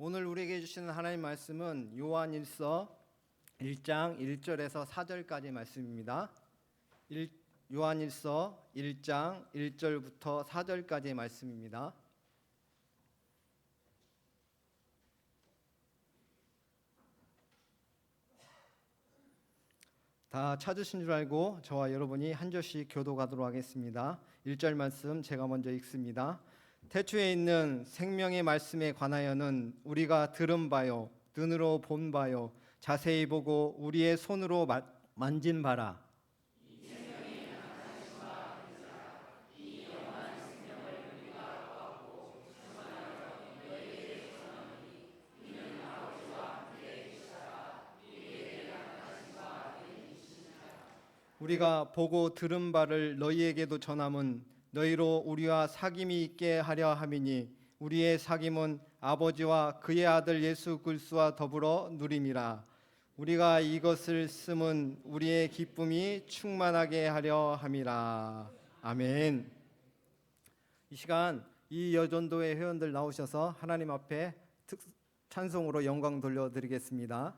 오늘 우리에게 주시는 하나님 말씀은 요한일서 1장 1절에서 4절까지 말씀입니다. 요한일서 1장 1절부터 4절까지의 말씀입니다. 다 찾으신 줄 알고 저와 여러분이 한 절씩 교독하도록 하겠습니다. 1절 말씀 제가 먼저 읽습니다. 태초에 있는 생명의 말씀에 관하여는 우리가 들은 바요 눈으로 본 바요 자세히 보고 우리의 손으로 만진 바라. 우리가 보고 들은 바를 너희에게도 전함은 너희로 우리와 사귐이 있게 하려 함이니 우리의 사귐은 아버지와 그의 아들 예수 그리스도와 더불어 누림이라. 우리가 이것을 쓰면 우리의 기쁨이 충만하게 하려 함이라. 아멘. 이 시간 이 여전도의 회원들 나오셔서 하나님 앞에 찬송으로 영광 돌려드리겠습니다.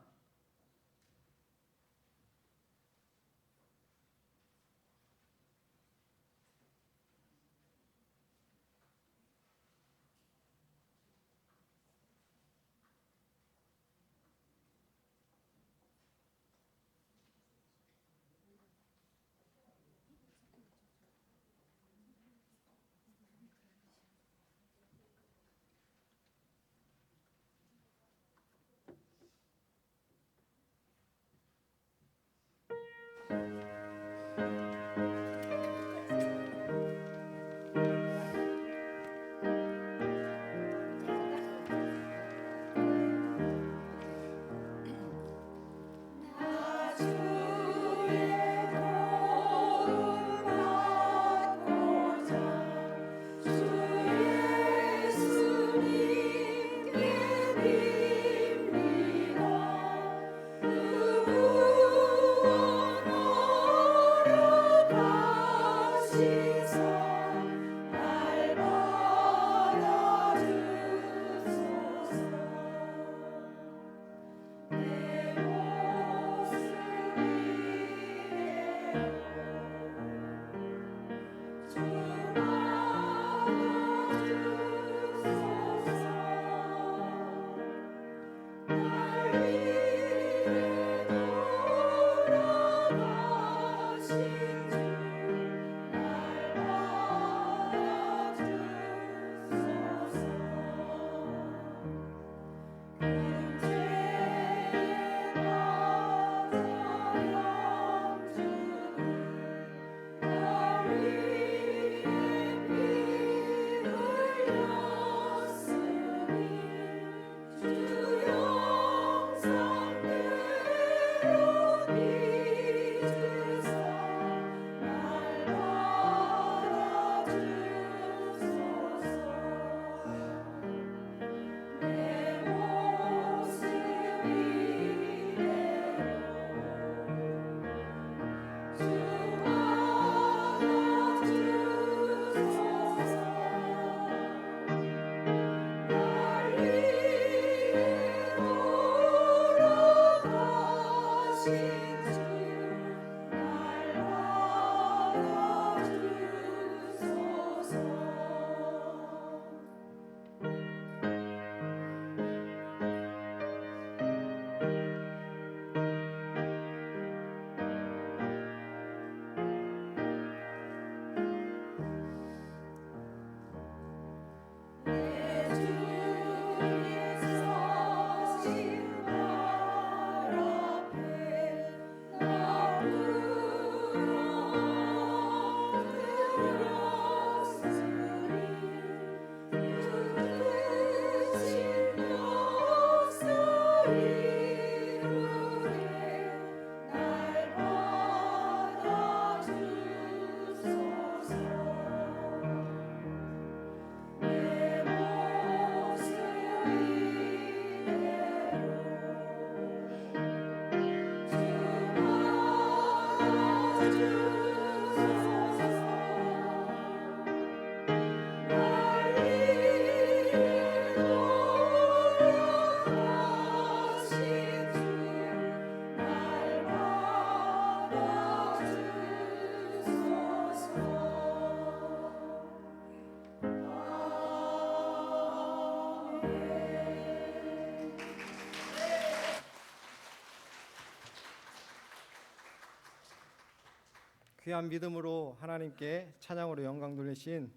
귀한 믿음으로 하나님께 찬양으로 영광 돌리신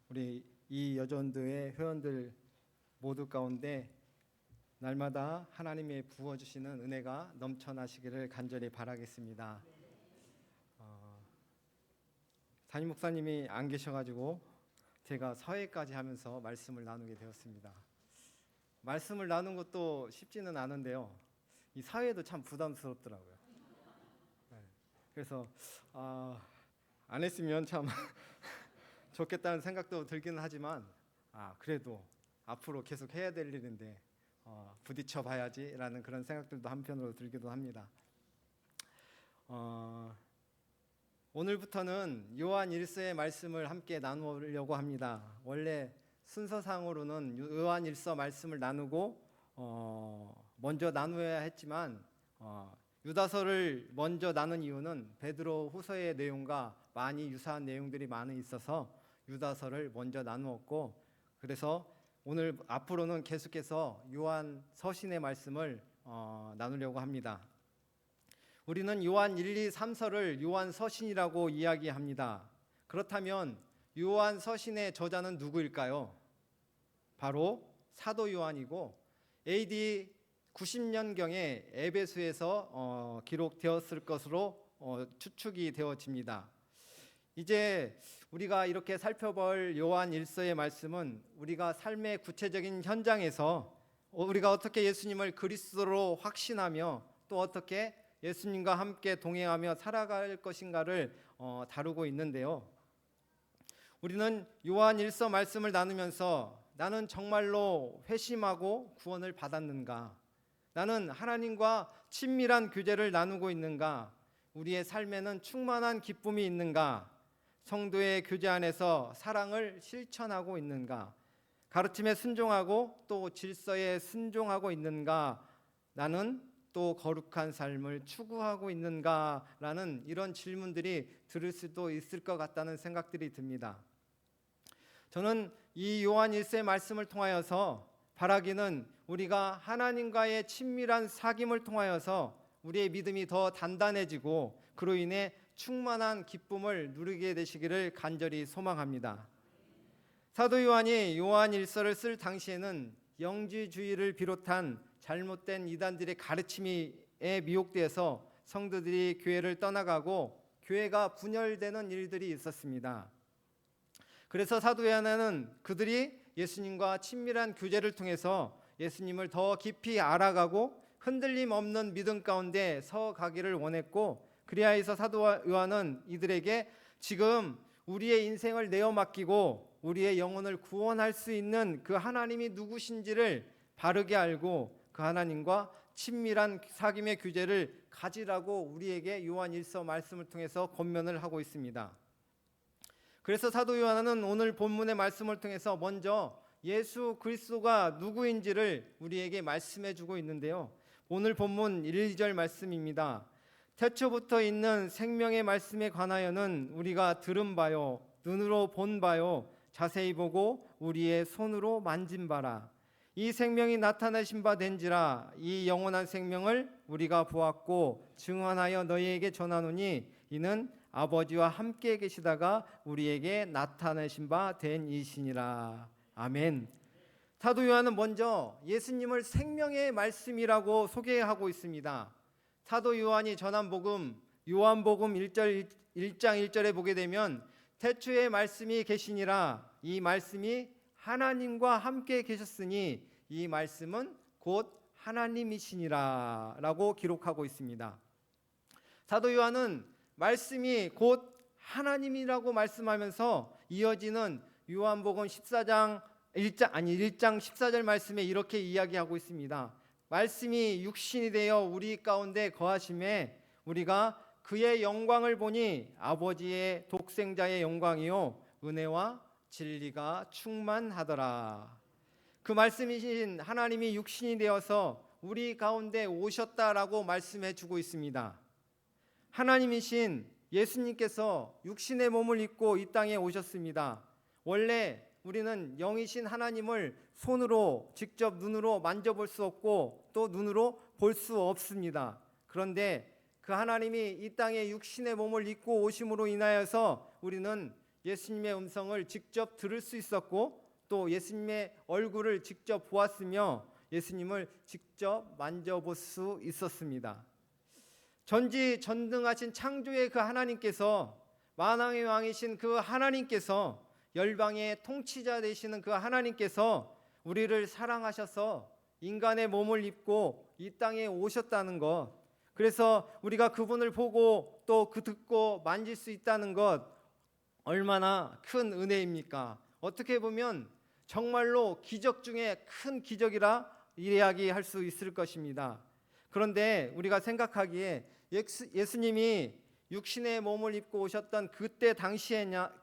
우리 이 여전도의 회원들 모두 가운데 날마다 하나님의 부어주시는 은혜가 넘쳐나시기를 간절히 바라겠습니다. 담임 목사님이 안 계셔가지고 제가 서예까지 하면서 말씀을 나누게 되었습니다. 말씀을 나눈 것도 쉽지는 않은데요. 이 사회도 참 부담스럽더라고요. 그래서 안 했으면 참 좋겠다는 생각도 들기는 하지만 그래도 앞으로 계속 해야 될 일인데 부딪혀 봐야지라는 그런 생각들도 한편으로 들기도 합니다. 오늘부터는 요한 1서의 말씀을 함께 나누려고 합니다. 원래 순서상으로는 요한 1서 말씀을 나누고 먼저 나누어야 했지만 유다서를 먼저 나눈 이유는 베드로 후서의 내용과 많이 유사한 내용들이 많이 있어서 유다서를 먼저 나누었고, 그래서 오늘 앞으로는 계속해서 요한 서신의 말씀을 나누려고 합니다. 우리는 요한 1, 2, 3서를 요한 서신이라고 이야기합니다. 그렇다면 요한 서신의 저자는 누구일까요? 바로 사도 요한이고 AD 90년경에 에베소에서 기록되었을 것으로 추측이 되어집니다. 이제 우리가 이렇게 살펴볼 요한 1서의 말씀은 우리가 삶의 구체적인 현장에서 우리가 어떻게 예수님을 그리스도로 확신하며 또 어떻게 예수님과 함께 동행하며 살아갈 것인가를 다루고 있는데요. 우리는 요한 1서 말씀을 나누면서 나는 정말로 회심하고 구원을 받았는가? 나는 하나님과 친밀한 교제를 나누고 있는가? 우리의 삶에는 충만한 기쁨이 있는가? 성도의 교제 안에서 사랑을 실천하고 있는가? 가르침에 순종하고 또 질서에 순종하고 있는가? 나는 또 거룩한 삶을 추구하고 있는가라는 이런 질문들이 들을 수도 있을 것 같다는 생각들이 듭니다. 저는 이 요한 1서의 말씀을 통하여서 바라기는 우리가 하나님과의 친밀한 사귐을 통하여서 우리의 믿음이 더 단단해지고 그로 인해 충만한 기쁨을 누리게 되시기를 간절히 소망합니다. 사도 요한이 요한 1서를 쓸 당시에는 영지주의를 비롯한 잘못된 이단들의 가르침에 미혹되어서 성도들이 교회를 떠나가고 교회가 분열되는 일들이 있었습니다. 그래서 사도 요한은 그들이 예수님과 친밀한 교제를 통해서 예수님을 더 깊이 알아가고 흔들림 없는 믿음 가운데 서가기를 원했고, 그리하여서 사도 요한은 이들에게 지금 우리의 인생을 내어 맡기고 우리의 영혼을 구원할 수 있는 그 하나님이 누구신지를 바르게 알고 그 하나님과 친밀한 사귐의 교제를 가지라고 우리에게 요한 1서 말씀을 통해서 권면을 하고 있습니다. 그래서 사도 요한은 오늘 본문의 말씀을 통해서 먼저 예수 그리스도가 누구인지를 우리에게 말씀해 주고 있는데요. 오늘 본문 1, 2절 말씀입니다. 태초부터 있는 생명의 말씀에 관하여는 우리가 들은 바요 눈으로 본 바요 자세히 보고 우리의 손으로 만진 바라. 이 생명이 나타내신 바 된지라. 이 영원한 생명을 우리가 보았고 증언하여 너희에게 전하노니 이는 아버지와 함께 계시다가 우리에게 나타내신 바 된 이시니라. 아멘. 사도 요한은 먼저 예수님을 생명의 말씀이라고 소개하고 있습니다. 사도 요한이 전한 복음 요한복음 1장 1절에 보게 되면 태초에 말씀이 계시니라. 이 말씀이 하나님과 함께 계셨으니 이 말씀은 곧 하나님이시니라 라고 기록하고 있습니다. 사도 요한은 말씀이 곧 하나님이라고 말씀하면서 이어지는 요한복음 1장 14절 말씀에 이렇게 이야기하고 있습니다. 말씀이 육신이 되어 우리 가운데 거하심에 우리가 그의 영광을 보니 아버지의 독생자의 영광이요 은혜와 진리가 충만하더라. 그 말씀이신 하나님이 육신이 되어서 우리 가운데 오셨다라고 말씀해 주고 있습니다. 하나님이신 예수님께서 육신의 몸을 입고 이 땅에 오셨습니다. 원래 우리는 영이신 하나님을 손으로 직접 눈으로 만져볼 수 없고 또 눈으로 볼 수 없습니다. 그런데 그 그 하나님이 이 땅에 육신의 몸을 입고 오심으로 인하여서 우리는 예수님의 음성을 직접 들을 수 있었고 또 예수님의 얼굴을 직접 보았으며 예수님을 직접 만져볼 수 있었습니다. 전지전능하신 창조의 그 하나님께서, 만왕의 왕이신 그 하나님께서, 열방의 통치자 되시는 그 하나님께서 우리를 사랑하셔서 인간의 몸을 입고 이 땅에 오셨다는 것, 그래서 우리가 그분을 보고 또 그 듣고 만질 수 있다는 것, 얼마나 큰 은혜입니까? 어떻게 보면 정말로 기적 중에 큰 기적이라 이야기할 수 있을 것입니다. 그런데 우리가 생각하기에 예수님이 육신의 몸을 입고 오셨던 그때 당시에냐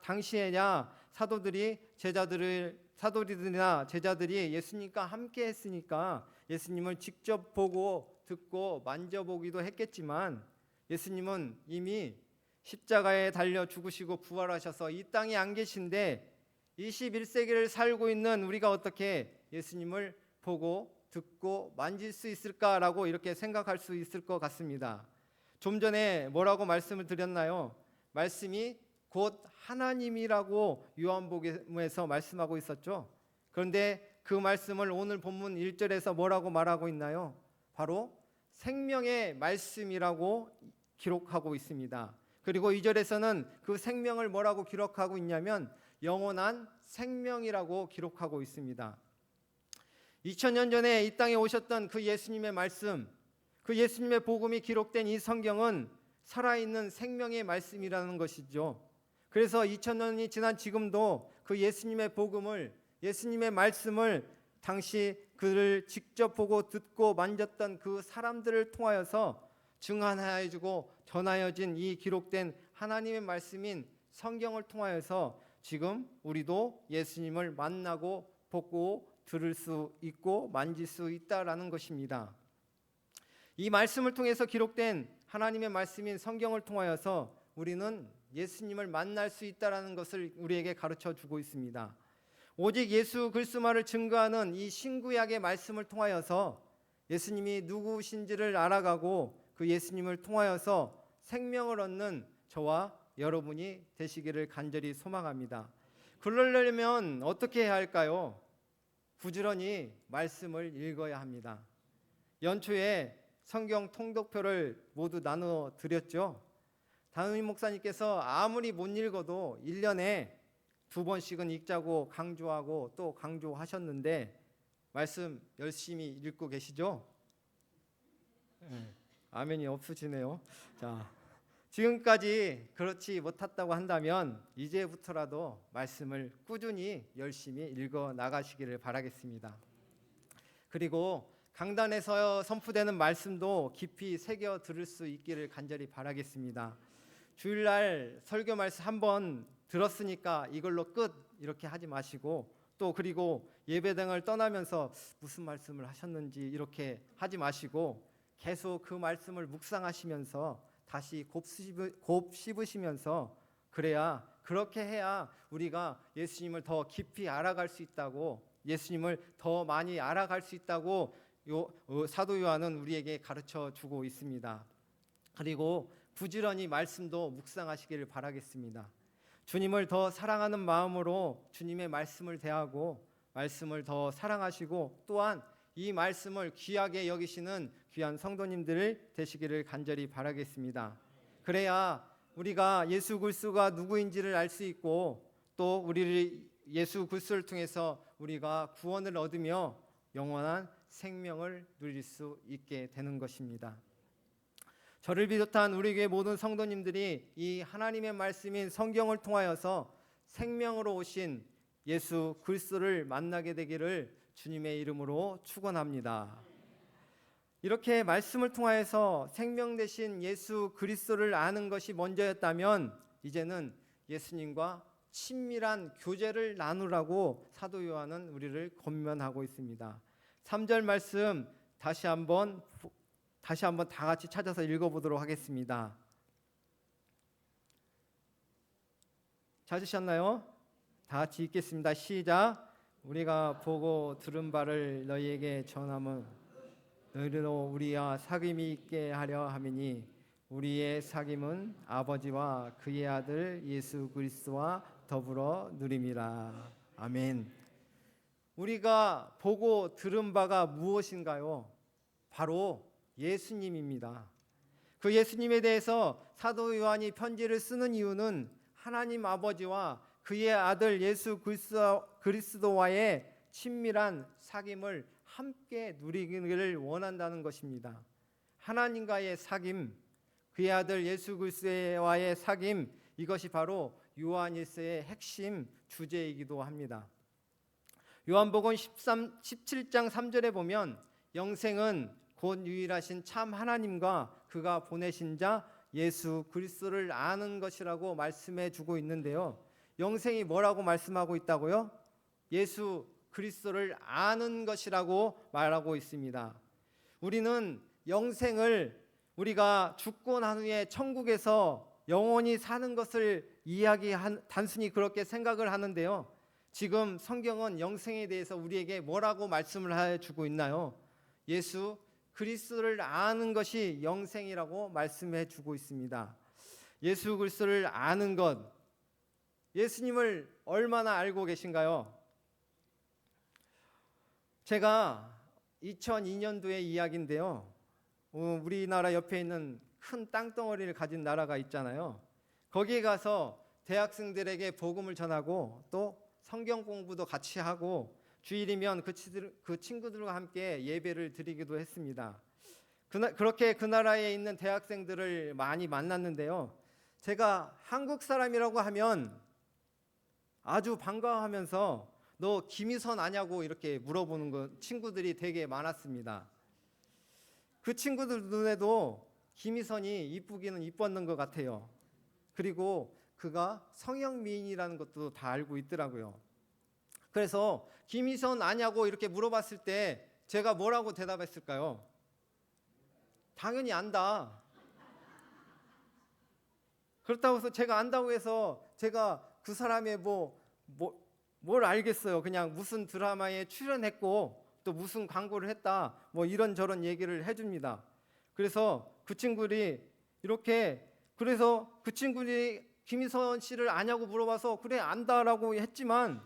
사도들이나 제자들이 예수님과 함께 했으니까 예수님을 직접 보고 듣고 만져보기도 했겠지만, 예수님은 이미 십자가에 달려 죽으시고 부활하셔서 이 땅에 안 계신데 21세기를 살고 있는 우리가 어떻게 예수님을 보고 듣고 만질 수 있을까라고 이렇게 생각할 수 있을 것 같습니다. 좀 전에 뭐라고 말씀을 드렸나요? 말씀이 곧 하나님이라고 요한복음에서 말씀하고 있었죠. 그런데 그 말씀을 오늘 본문 1절에서 뭐라고 말하고 있나요? 바로 생명의 말씀이라고 기록하고 있습니다. 그리고 2절에서는 그 생명을 뭐라고 기록하고 있냐면 영원한 생명이라고 기록하고 있습니다. 2000년 전에 이 땅에 오셨던 그 예수님의 말씀, 그 예수님의 복음이 기록된 이 성경은 살아있는 생명의 말씀이라는 것이죠. 그래서 2000년이 지난 지금도 그 예수님의 복음을, 예수님의 말씀을 당시 그를 직접 보고 듣고 만졌던 그 사람들을 통하여서 증언하여주고 전하여진 이 기록된 하나님의 말씀인 성경을 통하여서 지금 우리도 예수님을 만나고 보고 들을 수 있고 만질 수 있다라는 것입니다. 이 말씀을 통해서 기록된 하나님의 말씀인 성경을 통하여서 우리는 예수님을 만날 수 있다라는 것을 우리에게 가르쳐 주고 있습니다. 오직 예수 그리스도만을 증거하는 이 신구약의 말씀을 통하여서 예수님이 누구신지를 알아가고 그 예수님을 통하여서 생명을 얻는 저와 여러분이 되시기를 간절히 소망합니다. 그러려면 어떻게 해야 할까요? 부지런히 말씀을 읽어야 합니다. 연초에 성경 통독표를 모두 나눠 드렸죠. 담임 목사님께서 아무리 못 읽어도 1년에 2번씩은 읽자고 강조하고 또 강조하셨는데 말씀 열심히 읽고 계시죠? 아멘이 없으시네요. 자, 지금까지 그렇지 못했다고 한다면 이제부터라도 말씀을 꾸준히 열심히 읽어 나가시기를 바라겠습니다. 그리고 강단에서 선포되는 말씀도 깊이 새겨 들을 수 있기를 간절히 바라겠습니다. 주일날 설교 말씀 한번 들었으니까 이걸로 끝 이렇게 하지 마시고, 또 그리고 예배당을 떠나면서 무슨 말씀을 하셨는지 이렇게 하지 마시고 계속 그 말씀을 묵상하시면서 다시 곱 씹으시면서, 그렇게 해야 우리가 예수님을 더 깊이 알아갈 수 있다고, 예수님을 더 많이 알아갈 수 있다고 사도 요한은 우리에게 가르쳐 주고 있습니다. 그리고 부지런히 말씀도 묵상하시기를 바라겠습니다. 주님을 더 사랑하는 마음으로 주님의 말씀을 대하고 말씀을 더 사랑하시고 또한 이 말씀을 귀하게 여기시는 귀한 성도님들 되시기를 간절히 바라겠습니다. 그래야 우리가 예수 그리스도가 누구인지를 알 수 있고 또 우리를 예수 그리스도를 통해서 우리가 구원을 얻으며 영원한 생명을 누릴 수 있게 되는 것입니다. 저를 비롯한 우리 교회 모든 성도님들이 이 하나님의 말씀인 성경을 통하여서 생명으로 오신 예수 그리스도를 만나게 되기를 주님의 이름으로 축원합니다. 이렇게 말씀을 통하여서 생명 되신 예수 그리스도를 아는 것이 먼저였다면 이제는 예수님과 친밀한 교제를 나누라고 사도 요한은 우리를 권면하고 있습니다. 3절 말씀 다시 한번 다 같이 찾아서 읽어보도록 하겠습니다. 찾으셨나요? 다 같이 읽겠습니다. 시작. 우리가 보고 들은 바를 너희에게 전함은 너희로 우리와 사귐이 있게 하려 함이니 우리의 사귐은 아버지와 그의 아들 예수 그리스도와 더불어 누림이라. 아멘. 우리가 보고 들은 바가 무엇인가요? 바로 예수님입니다. 그 예수님에 대해서 사도 요한이 편지를 쓰는 이유는 하나님 아버지와 그의 아들 예수 그리스도와의 친밀한 사귐을 함께 누리기를 원한다는 것입니다. 하나님과의 사귐, 그의 아들 예수 그리스도와의 사귐, 이것이 바로 요한일서의 핵심 주제이기도 합니다. 요한복음 17장 3절에 보면 영생은 곧 유일하신 참 하나님과 그가 보내신 자 예수 그리스도를 아는 것이라고 말씀해 주고 있는데요. 영생이 뭐라고 말씀하고 있다고요? 예수 그리스도를 아는 것이라고 말하고 있습니다. 우리는 영생을 우리가 죽고 난 후에 천국에서 영원히 사는 것을 단순히 그렇게 생각을 하는데요. 지금 성경은 영생에 대해서 우리에게 뭐라고 말씀을 해주고 있나요? 예수 그리스도를 아는 것이 영생이라고 말씀해 주고 있습니다. 예수 그리스도를 아는 것, 예수님을 얼마나 알고 계신가요? 제가 2002년도의 이야기인데요. 우리나라 옆에 있는 큰 땅덩어리를 가진 나라가 있잖아요. 거기에 가서 대학생들에게 복음을 전하고 또 성경 공부도 같이 하고 주일이면 그 친구들과 함께 예배를 드리기도 했습니다. 그렇게 그 나라에 있는 대학생들을 많이 만났는데요. 제가 한국 사람이라고 하면 아주 반가워하면서 너 김희선 아냐고 이렇게 물어보는 친구들이 되게 많았습니다. 그 친구들 눈에도 김희선이 이쁘기는 이뻤는 것 같아요. 그리고 그가 성형미인이라는 것도 다 알고 있더라고요. 그래서 김희선 아냐고 이렇게 물어봤을 때 제가 뭐라고 대답했을까요? 당연히 안다. 그렇다고 해서 제가 안다고 해서 제가 그 사람의 뭘 알겠어요. 그냥 무슨 드라마에 출연했고 또 무슨 광고를 했다 이런저런 얘기를 해줍니다. 그래서 그 친구들이 김희선 씨를 아냐고 물어봐서 그래 안다라고 했지만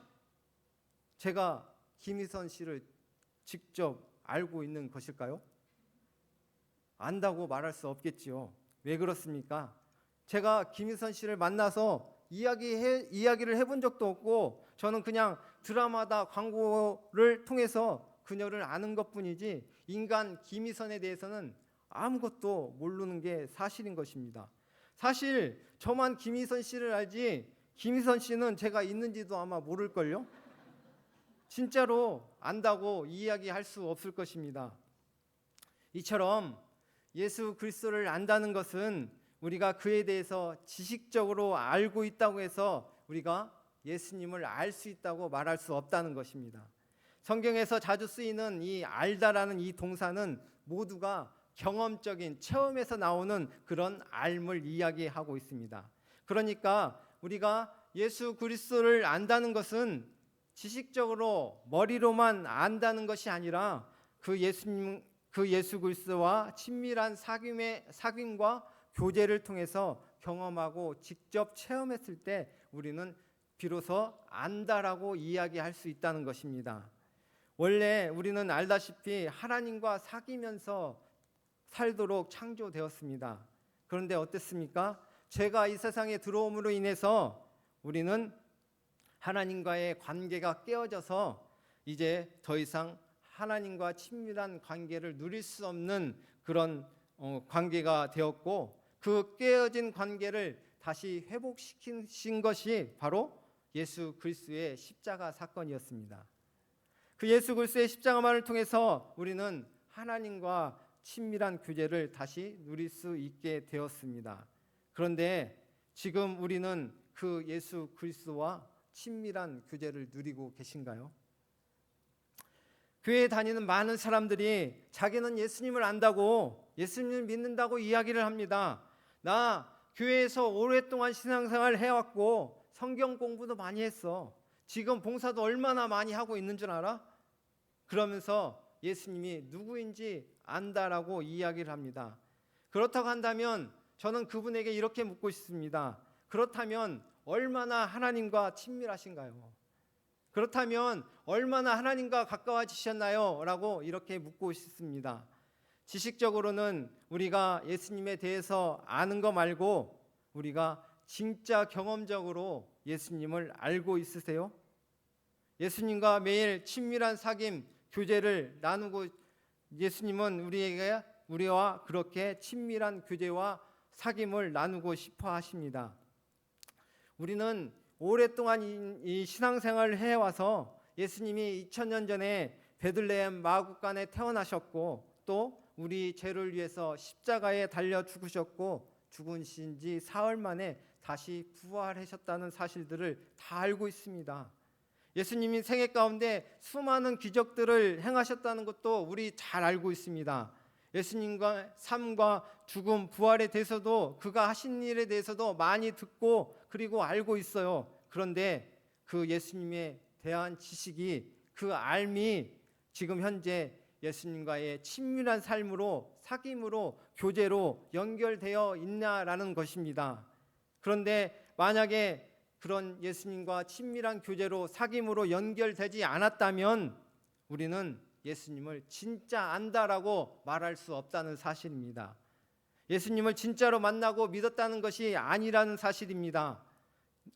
제가 김희선 씨를 직접 알고 있는 것일까요? 안다고 말할 수 없겠지요. 왜 그렇습니까? 제가 김희선 씨를 만나서 이야기를 해본 적도 없고 저는 그냥 드라마다 광고를 통해서 그녀를 아는 것뿐이지 인간 김희선에 대해서는 아무것도 모르는 게 사실인 것입니다. 사실 저만 김희선 씨를 알지 김희선 씨는 제가 있는지도 아마 모를걸요? 진짜로 안다고 이야기할 수 없을 것입니다. 이처럼 예수 그리스도를 안다는 것은 우리가 그에 대해서 지식적으로 알고 있다고 해서 우리가 예수님을 알 수 있다고 말할 수 없다는 것입니다. 성경에서 자주 쓰이는 이 알다라는 이 동사는 모두가 경험적인 체험에서 나오는 그런 알을 이야기하고 있습니다. 그러니까 우리가 예수 그리스도를 안다는 것은 지식적으로 머리로만 안다는 것이 아니라 그 예수 그리스도와 친밀한 사귐과 교제를 통해서 경험하고 직접 체험했을 때 우리는 비로소 안다라고 이야기할 수 있다는 것입니다. 원래 우리는 알다시피 하나님과 사귀면서 살도록 창조되었습니다. 그런데 어땠습니까? 죄가 이 세상에 들어옴으로 인해서 우리는 하나님과의 관계가 깨어져서 이제 더 이상 하나님과 친밀한 관계를 누릴 수 없는 그런 관계가 되었고 그 깨어진 관계를 다시 회복시킨 것이 바로 예수 그리스도의 십자가 사건이었습니다. 그 예수 그리스도의 십자가만을 통해서 우리는 하나님과 친밀한 교제를 다시 누릴 수 있게 되었습니다. 그런데 지금 우리는 그 예수 그리스도와 친밀한 교제를 누리고 계신가요? 교회에 다니는 많은 사람들이 자기는 예수님을 안다고 예수님을 믿는다고 이야기를 합니다. 나 교회에서 오랫동안 신앙생활을 해왔고 성경 공부도 많이 했어. 지금 봉사도 얼마나 많이 하고 있는 줄 알아? 그러면서 예수님이 누구인지 안다라고 이야기를 합니다. 그렇다고 한다면 저는 그분에게 이렇게 묻고 싶습니다. 그렇다면 얼마나 하나님과 친밀하신가요? 그렇다면 얼마나 하나님과 가까워지셨나요? 라고 이렇게 묻고 싶습니다. 지식적으로는 우리가 예수님에 대해서 아는 거 말고 우리가 진짜 경험적으로 예수님을 알고 있으세요? 예수님과 매일 친밀한 사귐, 교제를 나누고 예수님은 우리와 그렇게 친밀한 교제와 사귐을 나누고 싶어 하십니다. 우리는 오랫동안 이 신앙생활을 해와서 예수님이 2000년 전에 베들레헴 마구간에 태어나셨고 또 우리 죄를 위해서 십자가에 달려 죽으셨고 죽으신 지 사흘 만에 다시 부활하셨다는 사실들을 다 알고 있습니다. 예수님이 생애 가운데 수많은 기적들을 행하셨다는 것도 우리 잘 알고 있습니다. 예수님과 삶과 죽음, 부활에 대해서도 그가 하신 일에 대해서도 많이 듣고 그리고 알고 있어요. 그런데 그 예수님에 대한 지식이, 그 알미 지금 현재 예수님과의 친밀한 삶으로, 사귐으로, 교제로 연결되어 있냐라는 것입니다. 그런데 만약에 그런 예수님과 친밀한 교제로, 사귐으로 연결되지 않았다면 우리는 예수님을 진짜 안다라고 말할 수 없다는 사실입니다. 예수님을 진짜로 만나고 믿었다는 것이 아니라는 사실입니다.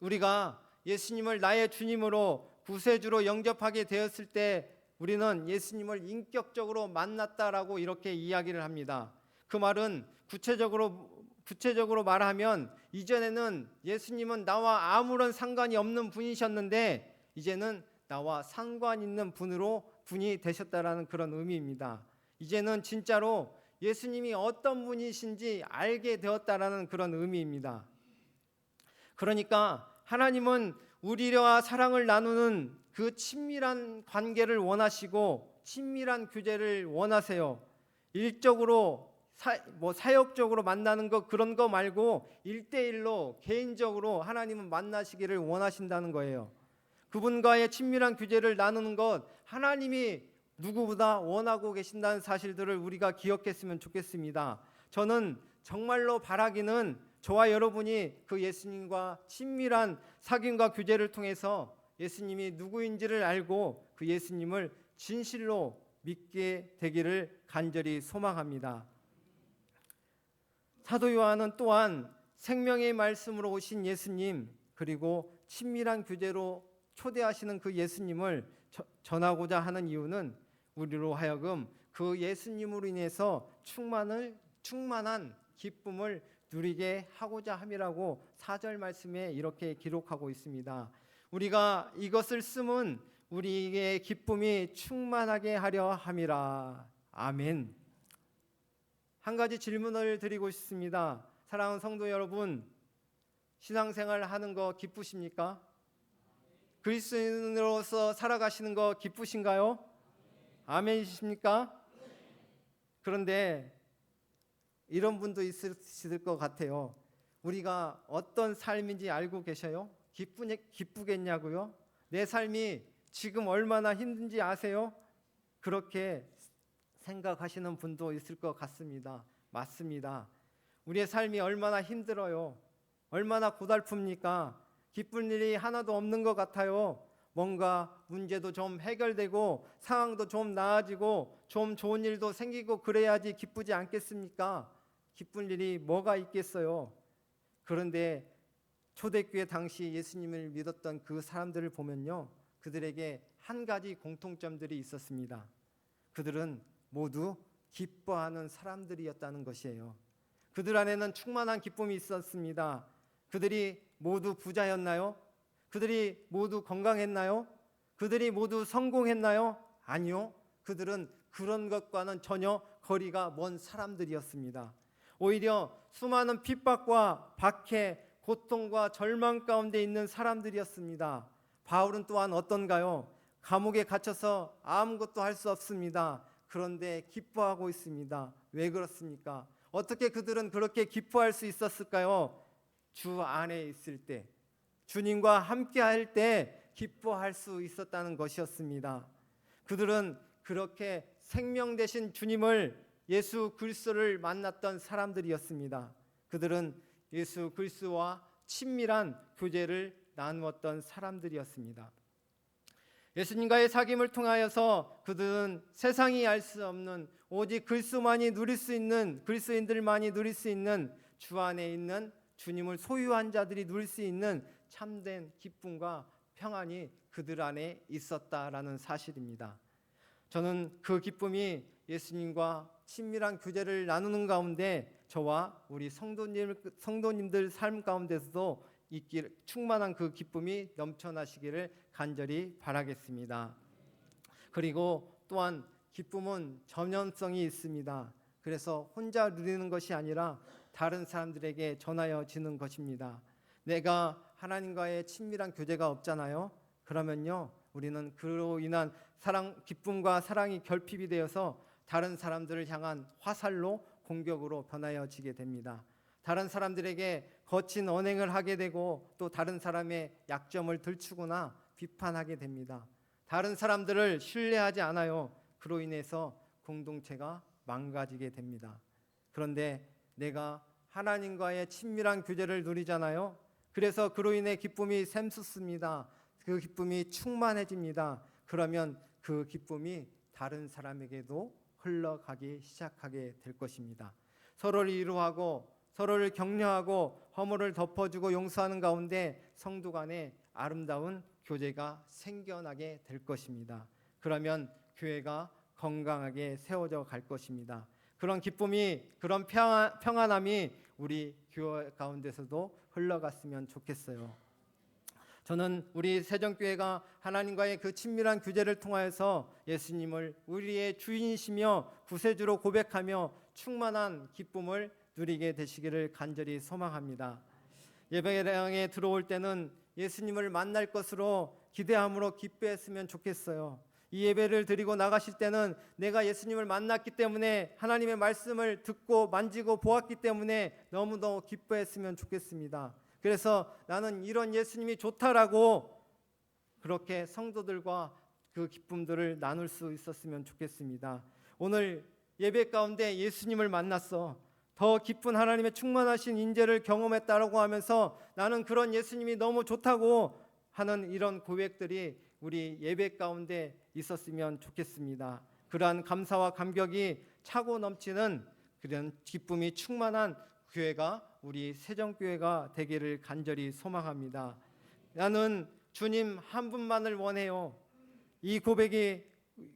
우리가 예수님을 나의 주님으로 구세주로 영접하게 되었을 때 우리는 예수님을 인격적으로 만났다라고 이렇게 이야기를 합니다. 그 말은 구체적으로 말하면 이전에는 예수님은 나와 아무런 상관이 없는 분이셨는데 이제는 나와 상관 있는 분이 되셨다라는 그런 의미입니다. 이제는 진짜로 예수님이 어떤 분이신지 알게 되었다라는 그런 의미입니다. 그러니까 하나님은 우리와 사랑을 나누는 그 친밀한 관계를 원하시고 친밀한 교제를 원하세요. 일적으로 사역적으로 만나는 거 그런 거 말고 1대1로 개인적으로 하나님은 만나시기를 원하신다는 거예요. 그분과의 친밀한 교제를 나누는 것 하나님이 누구보다 원하고 계신다는 사실들을 우리가 기억했으면 좋겠습니다. 저는 정말로 바라기는 저와 여러분이 그 예수님과 친밀한 사귐과 교제를 통해서 예수님이 누구인지를 알고 그 예수님을 진실로 믿게 되기를 간절히 소망합니다. 사도 요한은 또한 생명의 말씀으로 오신 예수님 그리고 친밀한 교제로 초대하시는 그 예수님을 전하고자 하는 이유는 우리로 하여금 그 예수님으로 인해서 충만한 기쁨을 누리게 하고자 함이라고 4절 말씀에 이렇게 기록하고 있습니다. 우리가 이것을 쓰면 우리의 기쁨이 충만하게 하려 함이라. 아멘. 한 가지 질문을 드리고 싶습니다. 사랑하는 성도 여러분, 신앙생활 하는 거 기쁘십니까? 그리스도인으로서 살아가시는 거 기쁘신가요? 아멘이십니까? 그런데 이런 분도 있으실 것 같아요. 우리가 어떤 삶인지 알고 계셔요? 기쁘겠냐고요? 내 삶이 지금 얼마나 힘든지 아세요? 그렇게 생각하시는 분도 있을 것 같습니다. 맞습니다. 우리의 삶이 얼마나 힘들어요. 얼마나 고달픕니까? 기쁜 일이 하나도 없는 것 같아요. 뭔가 문제도 좀 해결되고 상황도 좀 나아지고 좀 좋은 일도 생기고 그래야지 기쁘지 않겠습니까? 기쁜 일이 뭐가 있겠어요? 그런데 초대교회 당시 예수님을 믿었던 그 사람들을 보면요, 그들에게 한 가지 공통점들이 있었습니다. 그들은 모두 기뻐하는 사람들이었다는 것이에요. 그들 안에는 충만한 기쁨이 있었습니다. 그들이 모두 부자였나요? 그들이 모두 건강했나요? 그들이 모두 성공했나요? 아니요. 그들은 그런 것과는 전혀 거리가 먼 사람들이었습니다. 오히려 수많은 핍박과 박해, 고통과 절망 가운데 있는 사람들이었습니다. 바울은 또한 어떤가요? 감옥에 갇혀서 아무것도 할 수 없습니다. 그런데 기뻐하고 있습니다. 왜 그렇습니까? 어떻게 그들은 그렇게 기뻐할 수 있었을까요? 주 안에 있을 때, 주님과 함께 할 때 기뻐할 수 있었다는 것이었습니다. 그들은 그렇게 생명 되신 주님을, 예수 그리스도를 만났던 사람들이었습니다. 그들은 예수 그리스도와 친밀한 교제를 나누었던 사람들이었습니다. 예수님과의 사귐을 통하여서 그들은 세상이 알 수 없는 오직 그리스도만이 누릴 수 있는, 그리스도인들만이 누릴 수 있는 주 안에 있는 주님을 소유한 자들이 누릴 수 있는 참된 기쁨과 평안이 그들 안에 있었다라는 사실입니다. 저는 그 기쁨이 예수님과 친밀한 교제를 나누는 가운데 저와 우리 성도님들 삶 가운데서도 충만한 그 기쁨이 넘쳐나시기를 간절히 바라겠습니다. 그리고 또한 기쁨은 전염성이 있습니다. 그래서 혼자 누리는 것이 아니라 다른 사람들에게 전하여지는 것입니다. 내가 하나님과의 친밀한 교제가 없잖아요. 그러면요, 우리는 그로 인한 기쁨과 사랑이 결핍이 되어서 다른 사람들을 향한 화살로, 공격으로 변하여지게 됩니다. 다른 사람들에게 거친 언행을 하게 되고 또 다른 사람의 약점을 들추거나 비판하게 됩니다. 다른 사람들을 신뢰하지 않아요. 그로 인해서 공동체가 망가지게 됩니다. 그런데 내가 하나님과의 친밀한 교제를 누리잖아요. 그래서 그로 인해 기쁨이 샘솟습니다. 그 기쁨이 충만해집니다. 그러면 그 기쁨이 다른 사람에게도 흘러가기 시작하게 될 것입니다. 서로를 위로하고 서로를 격려하고 허물을 덮어주고 용서하는 가운데 성도 간에 아름다운 교제가 생겨나게 될 것입니다. 그러면 교회가 건강하게 세워져 갈 것입니다. 그런 기쁨이, 그런 평안함이 우리 교회 가운데서도 흘러갔으면 좋겠어요. 저는 우리 세정교회가 하나님과의 그 친밀한 교제를 통하여서 예수님을 우리의 주인이시며 구세주로 고백하며 충만한 기쁨을 누리게 되시기를 간절히 소망합니다. 예배당에 들어올 때는 예수님을 만날 것으로 기대함으로 기뻐했으면 좋겠어요. 이 예배를 드리고 나가실 때는 내가 예수님을 만났기 때문에, 하나님의 말씀을 듣고 만지고 보았기 때문에 너무도 기뻐했으면 좋겠습니다. 그래서 나는 이런 예수님이 좋다라고 그렇게 성도들과 그 기쁨들을 나눌 수 있었으면 좋겠습니다. 오늘 예배 가운데 예수님을 만났어, 더 기쁜 하나님의 충만하신 인재를 경험했다라고 하면서 나는 그런 예수님이 너무 좋다고 하는 이런 고백들이 우리 예배 가운데 있었으면 좋겠습니다. 그러한 감사와 감격이 차고 넘치는 그런 기쁨이 충만한 교회가 우리 세정교회가 되기를 간절히 소망합니다. 나는 주님 한 분만을 원해요. 이 고백이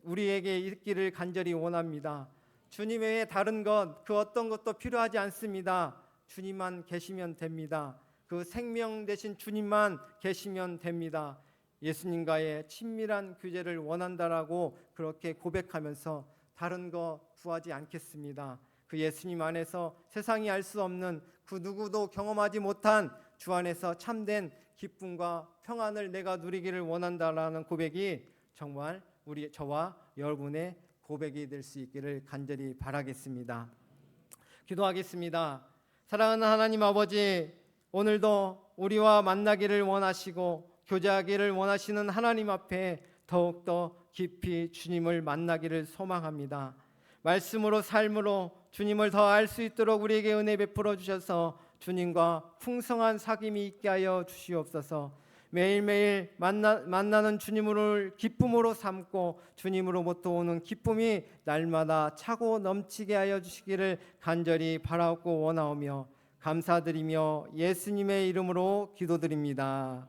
우리에게 있기를 간절히 원합니다. 주님 외에 다른 것, 그 어떤 것도 필요하지 않습니다. 주님만 계시면 됩니다. 그 생명 되신 주님만 계시면 됩니다. 예수님과의 친밀한 교제를 원한다라고 그렇게 고백하면서 다른 거 구하지 않겠습니다. 그 예수님 안에서 세상이 알 수 없는, 그 누구도 경험하지 못한 주 안에서 참된 기쁨과 평안을 내가 누리기를 원한다라는 고백이 정말 저와 여러분의 고백이 될 수 있기를 간절히 바라겠습니다. 기도하겠습니다. 사랑하는 하나님 아버지, 오늘도 우리와 만나기를 원하시고 교제하기를 원하시는 하나님 앞에 더욱더 깊이 주님을 만나기를 소망합니다. 말씀으로, 삶으로 주님을 더 알 수 있도록 우리에게 은혜 베풀어 주셔서 주님과 풍성한 사귐이 있게 하여 주시옵소서. 매일매일 만나는 주님을 기쁨으로 삼고 주님으로부터 오는 기쁨이 날마다 차고 넘치게 하여 주시기를 간절히 바라옵고 원하오며 감사드리며 예수님의 이름으로 기도드립니다.